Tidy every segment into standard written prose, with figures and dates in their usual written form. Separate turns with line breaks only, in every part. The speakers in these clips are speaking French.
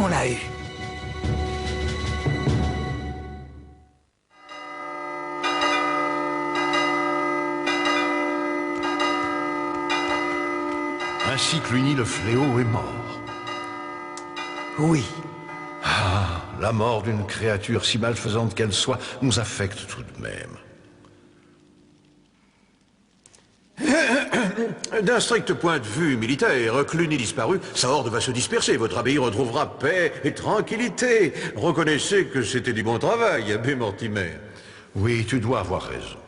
On l'a eu.
Ainsi Cluny le fléau est mort.
Oui.
Ah, la mort d'une créature, si malfaisante qu'elle soit, nous affecte tout de même.
D'un strict point de vue militaire, Cluny disparu, sa horde va se disperser. Votre abbaye retrouvera paix et tranquillité. Reconnaissez que c'était du bon travail, abbé Mortimer.
Oui, tu dois avoir raison.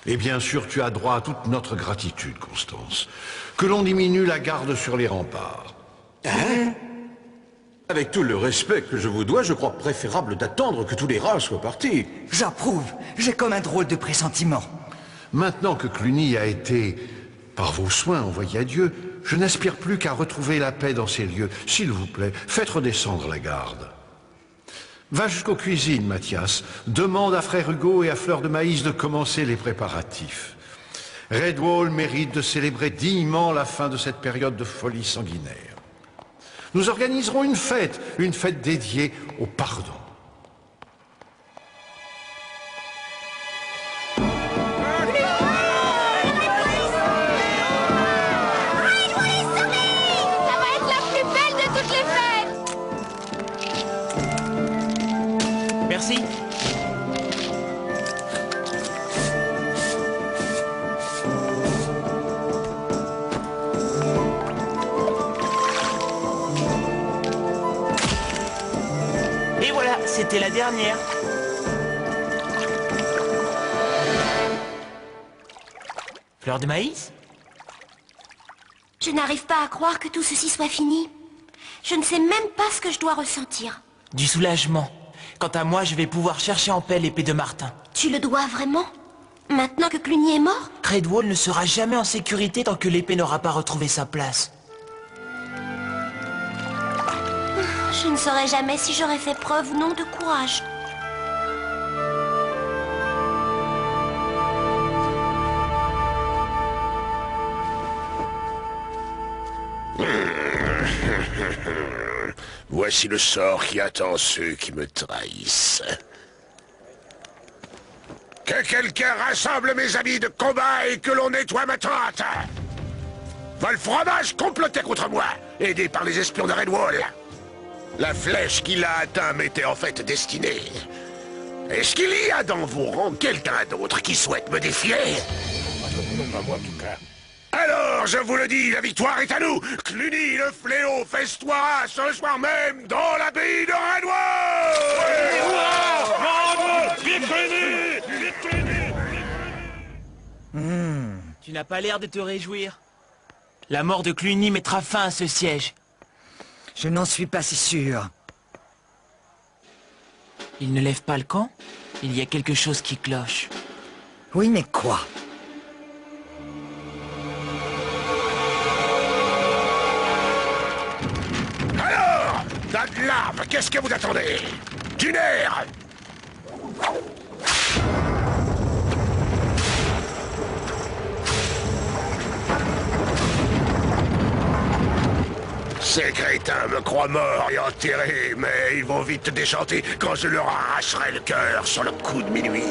Et bien sûr, tu as droit à toute notre gratitude, Constance. Que l'on diminue la garde sur les remparts.
Hein? Avec tout le respect que je vous dois, je crois préférable d'attendre que tous les rats soient partis.
J'approuve. J'ai comme un drôle de pressentiment.
Maintenant que Cluny a été, par vos soins, envoyé à Dieu, je n'aspire plus qu'à retrouver la paix dans ces lieux. S'il vous plaît, faites redescendre la garde. Va jusqu'aux cuisines, Mathias. Demande à frère Hugo et à Fleur de Maïs de commencer les préparatifs. Redwall mérite de célébrer dignement la fin de cette période de folie sanguinaire. Nous organiserons une fête dédiée au pardon.
Merci. Et voilà, c'était la dernière. Fleur de maïs?
Je n'arrive pas à croire que tout ceci soit fini. Je ne sais même pas ce que je dois ressentir.
Du soulagement. Quant à moi, je vais pouvoir chercher en paix l'épée de Martin.
Tu le dois vraiment? Maintenant que Cluny est mort?
Redwall ne sera jamais en sécurité tant que l'épée n'aura pas retrouvé sa place.
Je ne saurais jamais si j'aurais fait preuve ou non de courage.
Voici le sort qui attend ceux qui me trahissent. Que quelqu'un rassemble mes amis de combat et que l'on nettoie ma tente. Wolframage complotait contre moi, aidé par les espions de Redwall. La flèche qui l'a atteint m'était en fait destinée. Est-ce qu'il y a dans vos rangs quelqu'un d'autre qui souhaite me défier? Pas moi en tout cas. Alors, je vous le dis, la victoire est à nous. Cluny, le fléau, festoiera ce soir même dans l'abbaye de Redwall.
Tu n'as pas l'air de te réjouir. La mort de Cluny mettra fin à ce siège.
Je n'en suis pas si sûr.
Il ne lève pas le camp? Il y a quelque chose qui cloche.
Oui, mais quoi?
Alors, tas de larves, qu'est-ce que vous attendez? Du nerf! Ces crétins me croient mort et enterré, mais ils vont vite déchanter quand je leur arracherai le cœur sur le coup de minuit.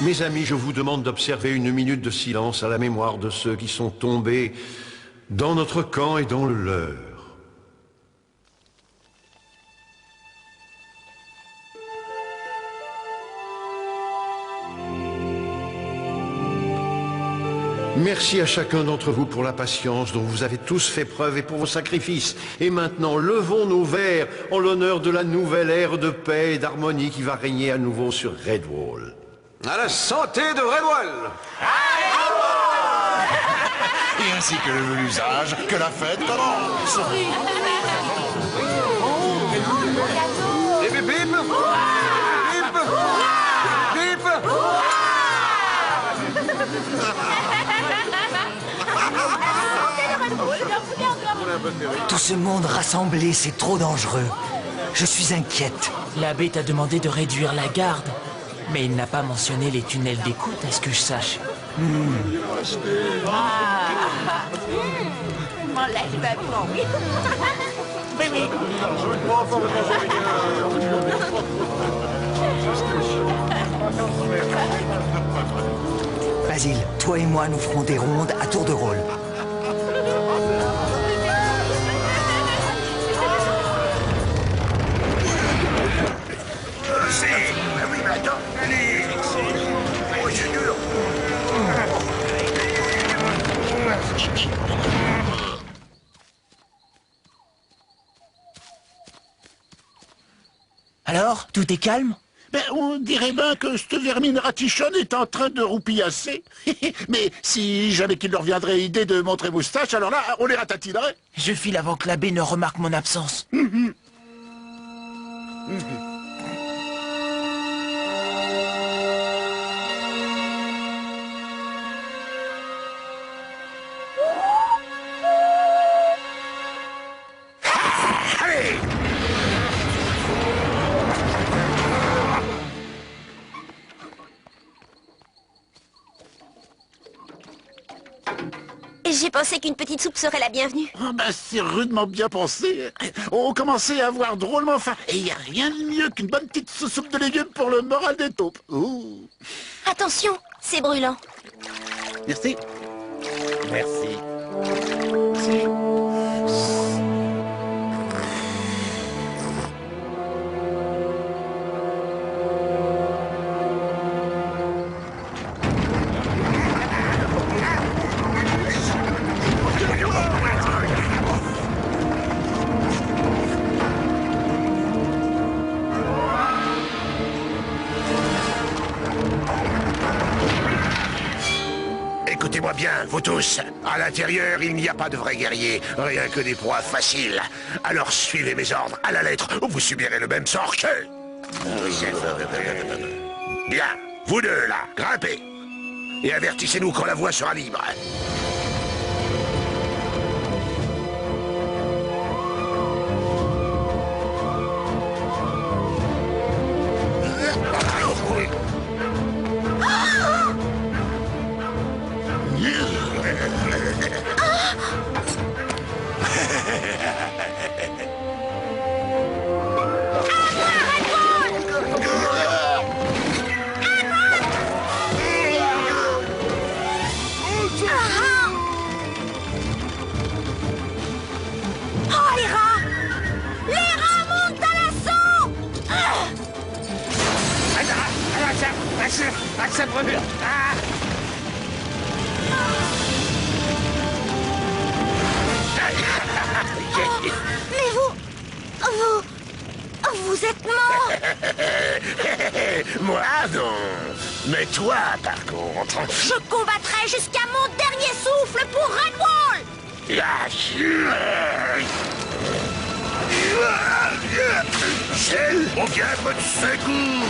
Mes amis, je vous demande d'observer une minute de silence à la mémoire de ceux qui sont tombés dans notre camp et dans le leur. Merci à chacun d'entre vous pour la patience dont vous avez tous fait preuve et pour vos sacrifices. Et maintenant, levons nos verres en l'honneur de la nouvelle ère de paix et d'harmonie qui va régner à nouveau sur Redwall.
À la santé de Redwall!
Et ainsi que le veut l'usage, que la fête commence.
Et bip bip! Bip! Bip!
Tout ce monde rassemblé, c'est trop dangereux. Je suis inquiète.
L'abbé t'a demandé de réduire la garde. Mais il n'a pas mentionné les tunnels d'écoute, à ce que je sache.
Basile, toi et moi, nous ferons des rondes à tour de rôle.
Oui, mais attends, allez. Oh, c'est dur.
Alors, tout est calme?
Ben, on dirait bien que cette vermine ratichonne est en train de roupillasser. Mais si jamais qu'il leur viendrait l'idée de montrer moustache, alors là, on les ratatinerait.
Je file avant que l'abbé ne remarque mon absence.
Allez.
J'ai pensé qu'une petite soupe serait la bienvenue.
Ah ben, c'est rudement bien pensé. On commençait à avoir drôlement faim. Et il n'y a rien de mieux qu'une bonne petite soupe de légumes pour le moral des taupes. Ouh.
Attention, c'est brûlant.
Merci. Merci.
Écoutez-moi bien, vous tous. À l'intérieur, il n'y a pas de vrais guerriers, rien que des proies faciles. Alors suivez mes ordres à la lettre, ou vous subirez le même sort que... Bien, vous deux là, grimpez. Et avertissez-nous quand la voie sera libre.
Oh, les rats! Les rats montent à l'assaut! Mais vous êtes mort!
Moi, non. Mais toi, par contre...
Je combattrai jusqu'à mon dernier souffle pour Redwall!
Celle, on vient de ce coup.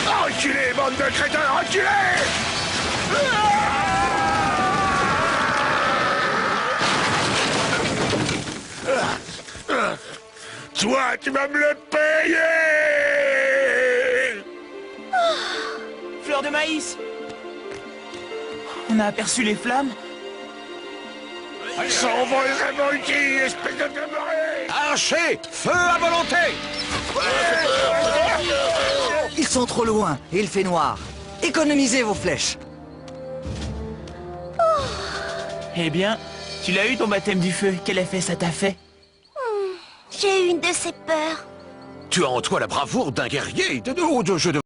Reculez, bande de crétins, reculez! Toi, tu vas me le payer!
Fleur de maïs! On a aperçu les flammes?
S'envole les abrutis, espèce de demeuré!
Archer! Feu à volonté!
Ils sont trop loin et il fait noir. Économisez vos flèches.
Eh bien, tu l'as eu ton baptême du feu. Quel effet ça t'a fait?
J'ai eu une de ces peurs.
Tu as en toi la bravoure d'un guerrier. Je